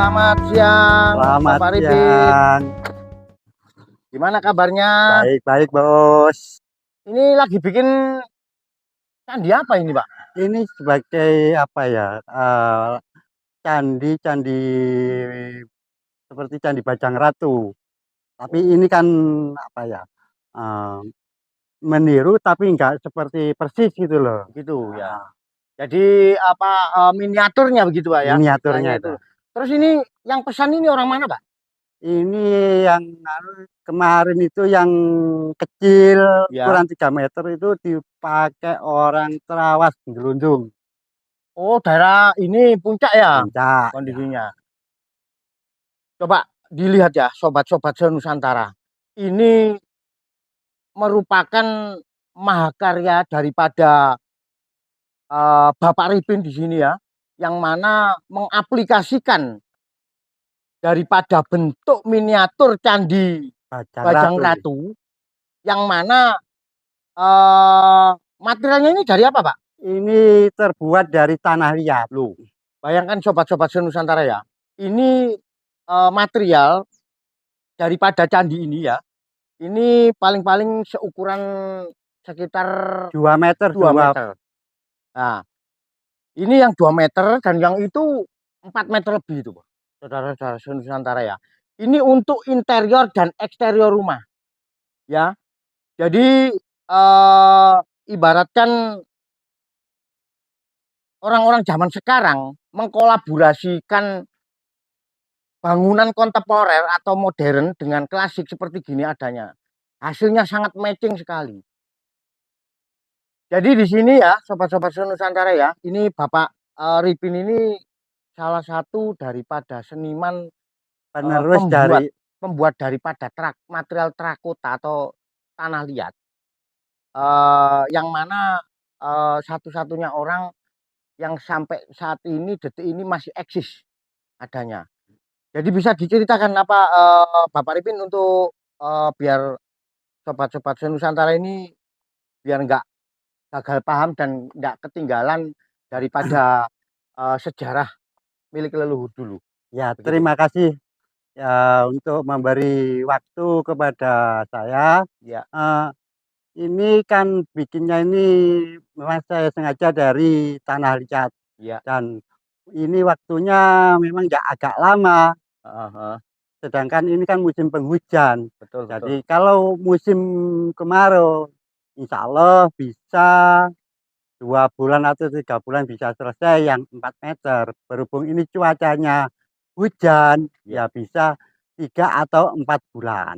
Selamat siang, Selamat Bapak Ripin. siang. Gimana kabarnya? Baik-baik, Bos. Ini lagi bikin candi apa ini, Pak? Ini sebagai apa ya? Candi seperti Candi Bajang Ratu. Tapi ini kan apa ya? eh, Meniru tapi enggak seperti persis gitu loh. Gitu ya. Ah, Jadi apa miniaturnya begitu, Pak ya? Miniaturnya Istilahnya itu. itu. Terus ini yang pesan ini orang mana, Pak? Ini yang kemarin itu yang kecil Ya. ukuran 3 meter itu dipakai orang Terawas Gelundung Oh, daerah ini puncak ya Puncak ya. kondisinya. Coba dilihat ya, sobat-sobat Senusantara. Ini merupakan mahakarya daripada Bapak Ripin di sini ya, yang mana mengaplikasikan daripada bentuk miniatur Candi Bajang Bajang Ratu. Ratu, yang mana materialnya ini dari apa, Pak? Ini terbuat dari tanah liat. Loh, bayangkan sobat-sobat Senusantara ya, ini material daripada candi ini ya, ini paling-paling seukuran sekitar 2 meter 2 meter. Nah, ini yang 2 meter dan yang itu 4 meter lebih itu, Pak. Saudara-saudara Nusantara ya. Ini untuk interior dan eksterior rumah. Ya. Jadi ibaratkan orang-orang zaman sekarang mengkolaborasikan bangunan kontemporer atau modern dengan klasik seperti gini adanya. Hasilnya sangat matching sekali. Jadi di sini ya, sobat-sobat Nusantara ya, ini Bapak Ripin ini salah satu daripada seniman penerus dari pembuat daripada material terakota atau tanah liat, yang mana satu-satunya orang yang sampai saat ini detik ini masih eksis adanya. Jadi bisa diceritakan apa Bapak Ripin untuk biar sobat-sobat Nusantara ini biar nggak gagal paham dan nggak ketinggalan daripada sejarah milik leluhur dulu. ya. Begitu, Terima Pak. kasih ya untuk memberi waktu kepada saya. Ya, Eh, ini kan bikinnya ini memang saya sengaja dari tanah liat ya. dan ini waktunya memang ya agak lama. Sedangkan ini kan musim penghujan. Betul, betul. Jadi kalau musim kemarau, insya Allah bisa 2 bulan atau 3 bulan bisa selesai yang 4 meter. Berhubung ini cuacanya hujan, Ya, ya bisa 3 atau 4 bulan.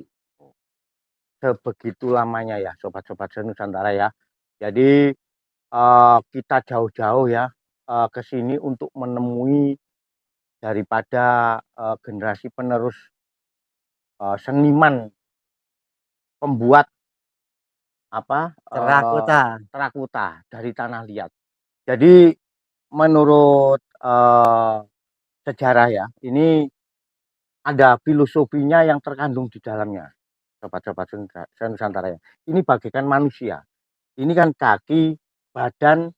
sebegitu lamanya ya sobat-sobat Nusantara ya. Jadi kita jauh-jauh ya ke sini untuk menemui daripada generasi penerus seniman pembuat apa Terakota. terakota dari tanah liat. Jadi menurut sejarah ya, ini ada filosofinya yang terkandung di dalamnya, sobat-sobat Nusantara ya. Ini bagaikan manusia. Ini kan kaki, badan,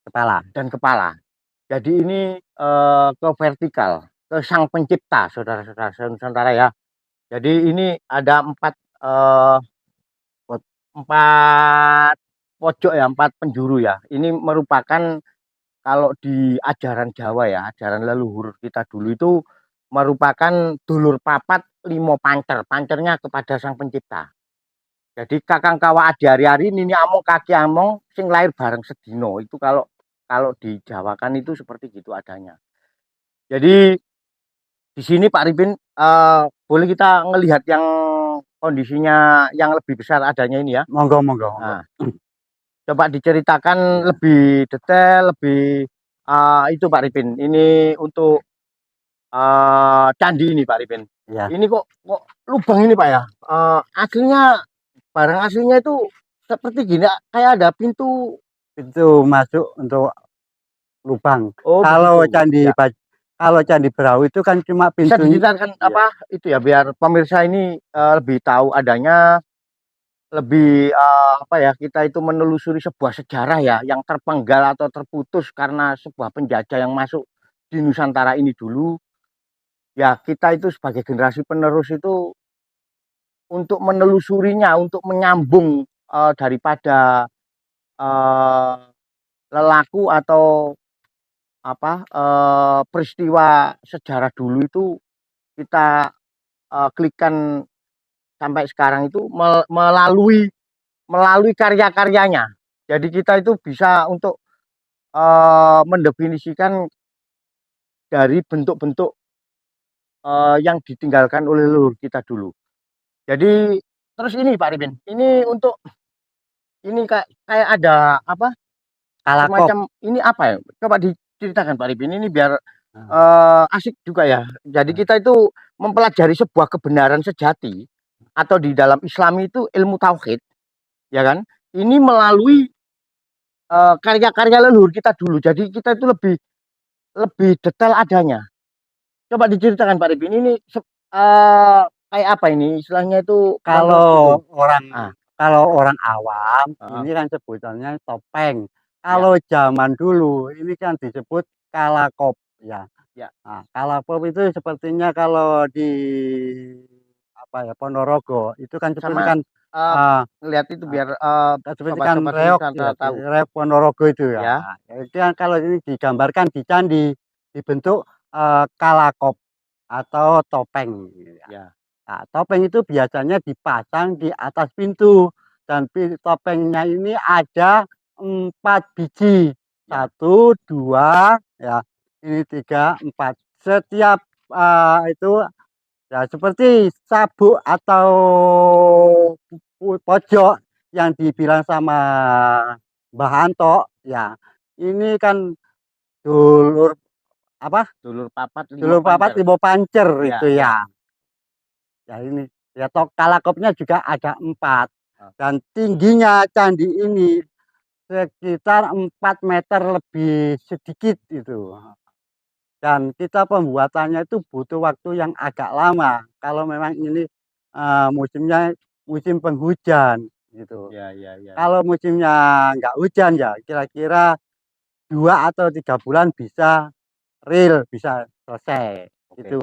Kepala. dan kepala. Jadi ini ke vertikal, ke sang pencipta, saudara-saudara Nusantara ya. Jadi ini ada eh, empat pojok ya, 4 penjuru ya. Ini merupakan kalau di ajaran Jawa ya, ajaran leluhur kita dulu itu merupakan dulur papat limo pancer, pancernya kepada sang pencipta. Jadi kakang kawa adi hari-hari nini among kaki among sing lahir bareng sedino. Itu kalau kalau di Jawa kan itu seperti gitu adanya. Jadi di sini Pak Ripin boleh kita ngelihat yang kondisinya yang lebih besar adanya ini ya. Monggo, monggo, monggo. Nah, coba diceritakan lebih detail, lebih itu Pak Ripin. Ini untuk candi ini Pak Ripin. Ya, Ini kok lubang ini Pak ya. Aslinya barang aslinya itu seperti gini, kayak ada pintu. itu masuk untuk lubang. Oh Kalau begitu. Ya. kalau Candi Brau itu kan cuma Bisa pintunya. diceritakan Ya. apa itu ya biar pemirsa ini lebih tahu adanya, lebih apa ya, kita itu menelusuri sebuah sejarah ya yang terpenggal atau terputus karena sebuah penjajah yang masuk di Nusantara ini dulu. ya kita itu sebagai generasi penerus itu untuk menelusurinya, untuk menyambung daripada eh, lelaku atau apa peristiwa sejarah dulu itu kita klikkan sampai sekarang itu melalui karya-karyanya. Jadi kita itu bisa untuk mendefinisikan dari bentuk-bentuk yang ditinggalkan oleh leluhur kita dulu. Jadi terus ini Pak Ripin, ini untuk ini kayak ada apa Kalakop. semacam ini apa ya? Coba diceritakan Pak Ripin ini biar Nah, asik juga ya. Jadi nah, kita itu mempelajari sebuah kebenaran sejati atau di dalam Islam itu ilmu tauhid, ya kan? Ini melalui karya-karya leluhur kita dulu. Jadi kita itu lebih lebih detail adanya. Coba diceritakan Pak Ripin ini kayak apa ini istilahnya itu menurut itu. Kalau orang Ah, kalau orang awam ah, ini kan sebutannya topeng. ya, Kalau zaman dulu ini kan disebut kalakop ya. ya. Nah, kalakop itu sepertinya kalau di apa ya Ponorogo itu kan seperti Sama kan eh, eh, ngelihat itu biar seperti kan sobat-sobat reok ya, Nusantara tahu. reok Ponorogo itu ya. Ya, Itu kan kalau ini digambarkan di candi dibentuk kalakop atau topeng. Ya. ya, Nah, topeng itu biasanya dipasang di atas pintu dan topengnya ini ada 4 biji. ya, 1, 2, ya, ini 3, 4. Setiap itu ya seperti sabuk atau pojok yang dibilang sama Mbah Anto, ya. Ini kan dulur apa? dulur papat limo Dulur papat pancer. limo pancer Ya, itu ya. ya. Ya ini ya kalakopnya juga ada 4 Ah, dan tingginya candi ini sekitar 4 meter lebih sedikit itu. Dan kita pembuatannya itu butuh waktu yang agak lama kalau memang ini musimnya musim penghujan gitu. ya, ya, ya, ya. Kalau musimnya nggak hujan ya kira-kira 2 atau 3 bulan bisa real, bisa selesai Oke. gitu.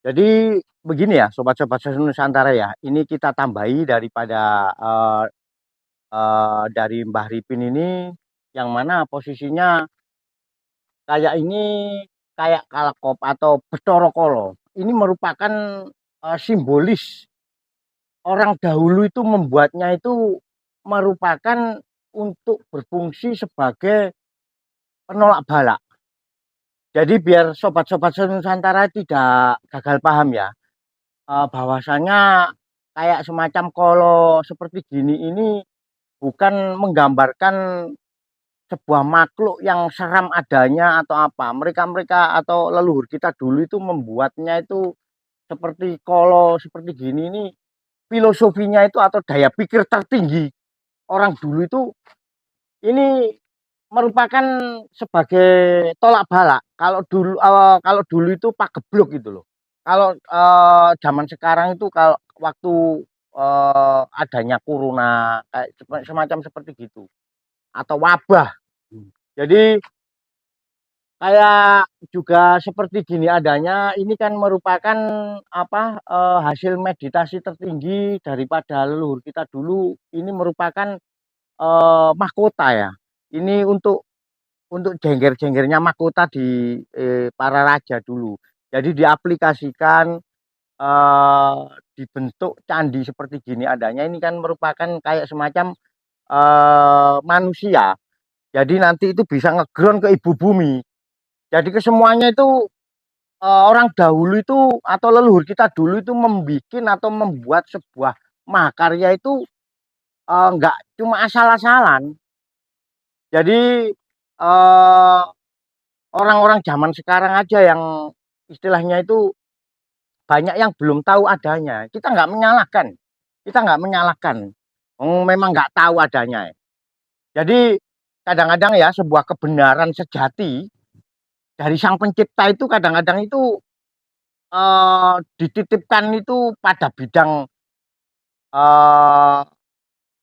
Jadi begini ya, sobat-sobat Nusantara ya. Ini kita tambahi daripada dari Mbah Ripin ini, yang mana posisinya kayak ini kayak kalakop atau Bathara Kala. Ini merupakan simbolis orang dahulu itu membuatnya itu merupakan untuk berfungsi sebagai penolak bala. Jadi biar sobat-sobat Nusantara tidak gagal paham ya, bahwasanya kayak semacam kolo seperti gini ini bukan menggambarkan sebuah makhluk yang seram adanya atau apa. Mereka-mereka atau leluhur kita dulu itu membuatnya itu seperti kolo seperti gini ini filosofinya itu atau daya pikir tertinggi orang dulu itu ini merupakan sebagai tolak bala. Kalau dulu itu pagebluk gitu loh. Kalau zaman sekarang itu kalau waktu adanya corona kayak semacam seperti gitu atau wabah. Jadi kayak juga seperti gini adanya ini kan merupakan apa hasil meditasi tertinggi daripada leluhur kita dulu. Ini merupakan mahkota ya. Ini untuk jengger-jenggernya mahkota di para raja dulu. Jadi diaplikasikan dibentuk candi seperti gini adanya ini kan merupakan kayak semacam manusia. Jadi nanti itu bisa ngeground ke ibu bumi. Jadi kesemuanya itu orang dahulu itu atau leluhur kita dulu itu membuat atau membuat sebuah mahakarya itu nggak cuma asal-asalan. Jadi eh, orang-orang zaman sekarang aja yang istilahnya itu banyak yang belum tahu adanya. Kita nggak menyalahkan. Memang nggak tahu adanya. Jadi kadang-kadang ya sebuah kebenaran sejati dari sang pencipta itu kadang-kadang itu dititipkan itu pada bidang eh,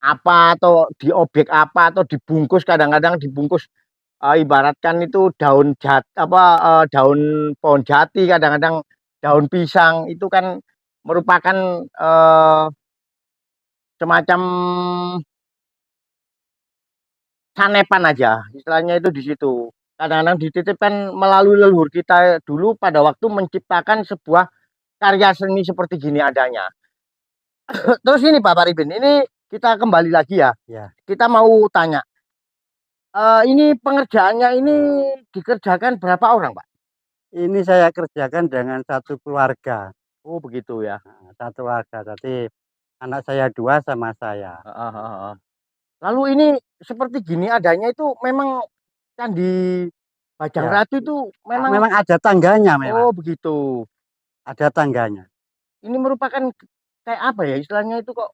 apa atau di objek apa atau dibungkus kadang-kadang dibungkus ibaratkan itu daun daun pohon jati kadang-kadang daun pisang itu kan merupakan semacam sanepan aja, istilahnya itu di situ. Kadang-kadang dititipkan melalui leluhur kita dulu pada waktu menciptakan sebuah karya seni seperti gini adanya. Terus ini Pak Paribin, ini kita kembali lagi ya. Ya, Kita mau tanya, ini pengerjaannya ini dikerjakan berapa orang, Pak? ini saya kerjakan dengan satu keluarga. Oh, begitu ya. Nah, satu keluarga. Jadi anak saya dua sama saya. Heeh, heeh, heeh. Lalu ini seperti gini adanya itu memang Candi Bajang Ya, Ratu itu memang, memang ada tangganya memang. oh begitu. Ada tangganya. Ini merupakan kayak apa ya istilahnya itu kok,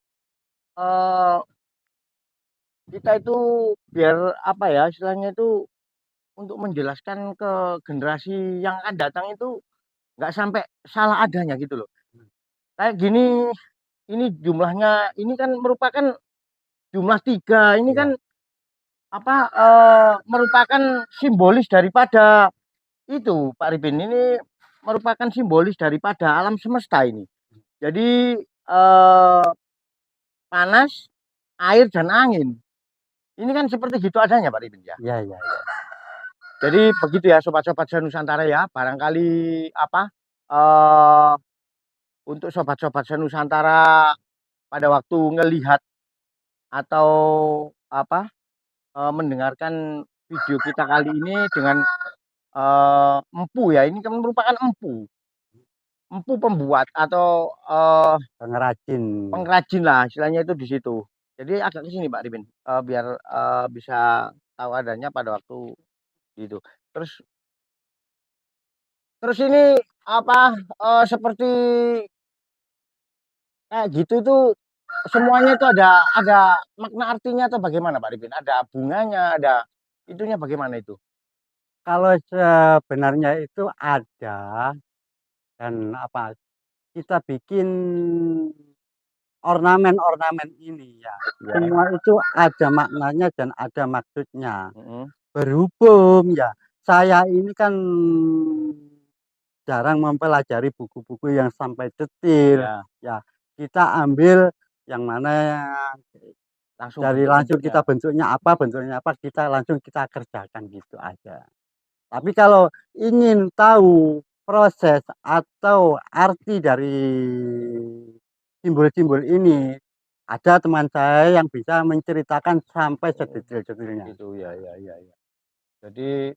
eh, kita itu biar apa ya istilahnya itu untuk menjelaskan ke generasi yang akan datang itu nggak sampai salah adanya gitu loh. Kayak gini, ini jumlahnya ini kan merupakan jumlah tiga. Ini kan Ya, apa, merupakan simbolis daripada itu Pak Ripin. Ini merupakan simbolis daripada alam semesta ini. Jadi panas, air dan angin. Ini kan seperti gitu adanya Pak Ripin ya. ya, ya, ya. Jadi begitu ya sobat-sobat Senusantara ya. Barangkali apa, eh untuk sobat-sobat Senusantara pada waktu ngelihat atau apa, mendengarkan video kita kali ini dengan empu ya. Ini kan merupakan empu, empu pembuat atau Pengrajin. pengrajin lah istilahnya itu di situ. Jadi agak ke sini Pak Ripin, biar bisa tahu adanya pada waktu itu. Terus terus ini apa, seperti kayak gitu tuh semuanya itu ada makna artinya atau bagaimana Pak Ripin? Ada bunganya, ada itunya bagaimana itu? Kalau sebenarnya itu ada dan apa kita bikin ornamen-ornamen ini ya. Ya. Semua itu ada maknanya dan ada maksudnya. Mm-mm. Berhubung ya, saya ini kan jarang mempelajari buku-buku yang sampai detil. Ya, Ya, kita ambil yang mana langsung dari langsung bentuk-bentuknya. kita bentuknya apa, kita langsung kita kerjakan gitu aja. Tapi kalau ingin tahu proses atau arti dari simbol-simbol ini, ada teman saya yang bisa menceritakan sampai Oh, sedetail-detailnya. gitu ya, ya, ya, ya. Jadi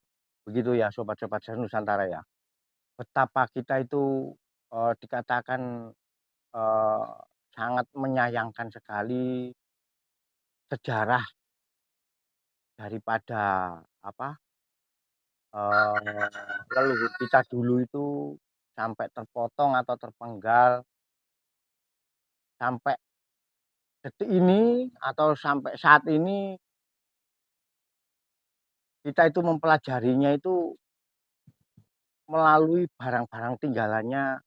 begitu ya sobat-sobat Nusantara ya. Betapa kita itu dikatakan eh, sangat menyayangkan sekali sejarah daripada apa, leluhur kita dulu itu sampai terpotong atau terpenggal sampai detik ini atau sampai saat ini kita itu mempelajarinya itu melalui barang-barang tinggalannya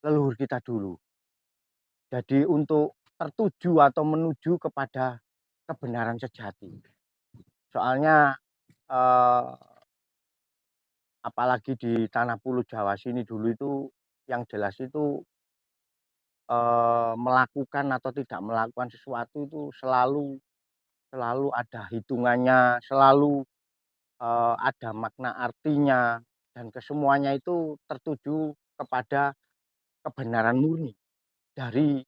leluhur kita dulu. Jadi untuk tertuju atau menuju kepada kebenaran sejati. Soalnya eh, apalagi di tanah Pulau Jawa sini dulu itu yang jelas itu melakukan atau tidak melakukan sesuatu itu selalu selalu ada hitungannya, selalu ada makna artinya dan kesemuanya itu tertuju kepada kebenaran murni dari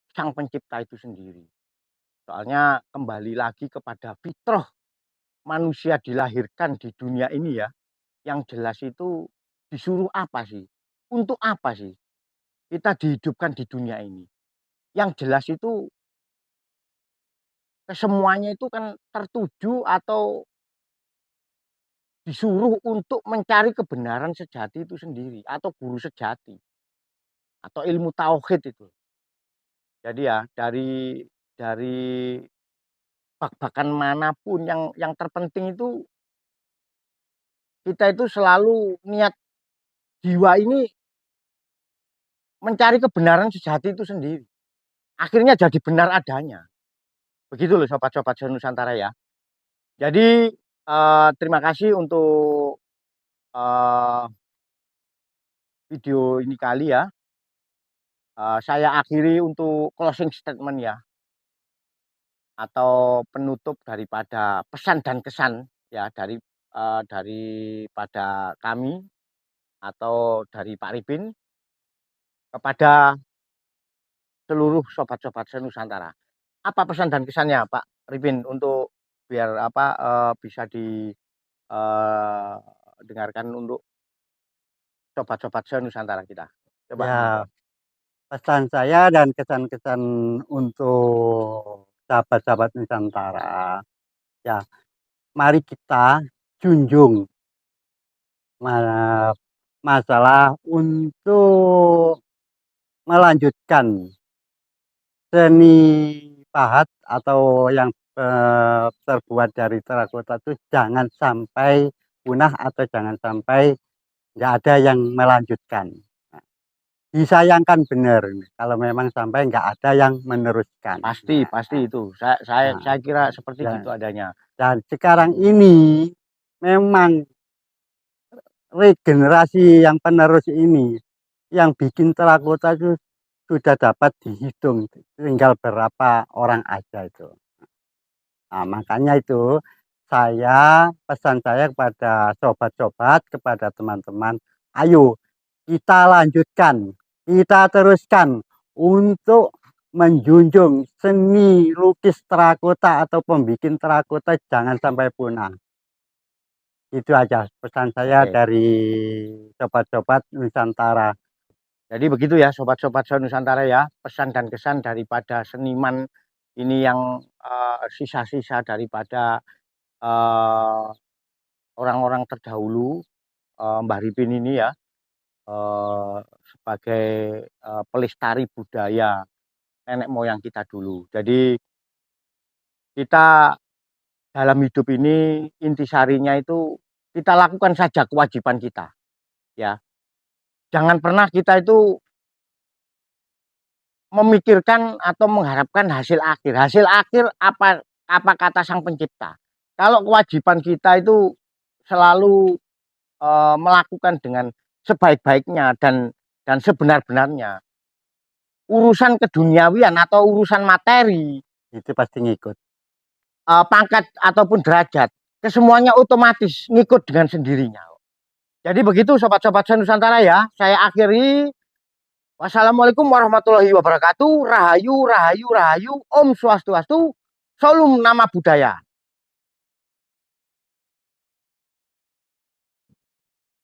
sang pencipta itu sendiri. Soalnya kembali lagi kepada fitrah manusia dilahirkan di dunia ini ya, yang jelas itu disuruh apa sih? Untuk apa sih kita dihidupkan di dunia ini? Yang jelas itu kesemuanya itu kan tertuju atau disuruh untuk mencari kebenaran sejati itu sendiri atau guru sejati atau ilmu tauhid itu. Jadi ya dari bak-bakan manapun yang terpenting itu kita itu selalu niat jiwa ini mencari kebenaran sejati itu sendiri. Akhirnya jadi benar adanya. Begitu loh sobat-sobat Nusantara ya. Jadi terima kasih untuk eh, video ini kali ya, saya akhiri untuk closing statement ya, atau penutup daripada pesan dan kesan ya daripada kami atau dari Pak Ripin kepada seluruh sobat-sobat senusantara. Apa pesan dan kesannya Pak Ripin untuk biar bisa didengarkan untuk sobat-sobat senusantara kita. Coba Ya, monggo. pesan saya dan kesan-kesan untuk sahabat-sahabat Nusantara. Ya, mari kita junjung masalah untuk melanjutkan seni pahat atau yang terbuat dari terakota itu jangan sampai punah atau jangan sampai nggak ada yang melanjutkan. Disayangkan benar kalau memang sampai nggak ada yang meneruskan. Pasti itu. Saya Nah, kira seperti dan, gitu adanya. dan sekarang ini memang regenerasi yang penerus ini yang bikin terakota itu sudah dapat dihitung, tinggal berapa orang aja itu. Nah, makanya itu pesan saya kepada sobat-sobat, kepada teman-teman, ayo kita lanjutkan, kita teruskan untuk menjunjung seni lukis terakota atau pembikin terakota jangan sampai punah. Itu aja pesan saya Oke. dari sobat-sobat Nusantara. Jadi begitu ya sobat-sobat Nusantara ya, pesan dan kesan daripada seniman ini yang sisa-sisa daripada eh, orang-orang terdahulu, Mbah Ripin ini ya, sebagai pelestari budaya nenek moyang kita dulu. Jadi kita dalam hidup ini intisarinya itu kita lakukan saja kewajiban kita ya. Jangan pernah kita itu memikirkan atau mengharapkan hasil akhir. Hasil akhir apa kata sang pencipta. Kalau kewajiban kita itu selalu melakukan dengan sebaik-baiknya dan sebenar-benarnya. Urusan keduniawian atau urusan materi, Itu pasti ngikut. pangkat ataupun derajat, kesemuanya otomatis ngikut dengan sendirinya. Jadi begitu sobat-sobat Nusantara ya, saya akhiri. Wassalamualaikum warahmatullahi wabarakatuh. Rahayu, rahayu, rahayu. Om Swastiastu. Salam Nama Budaya.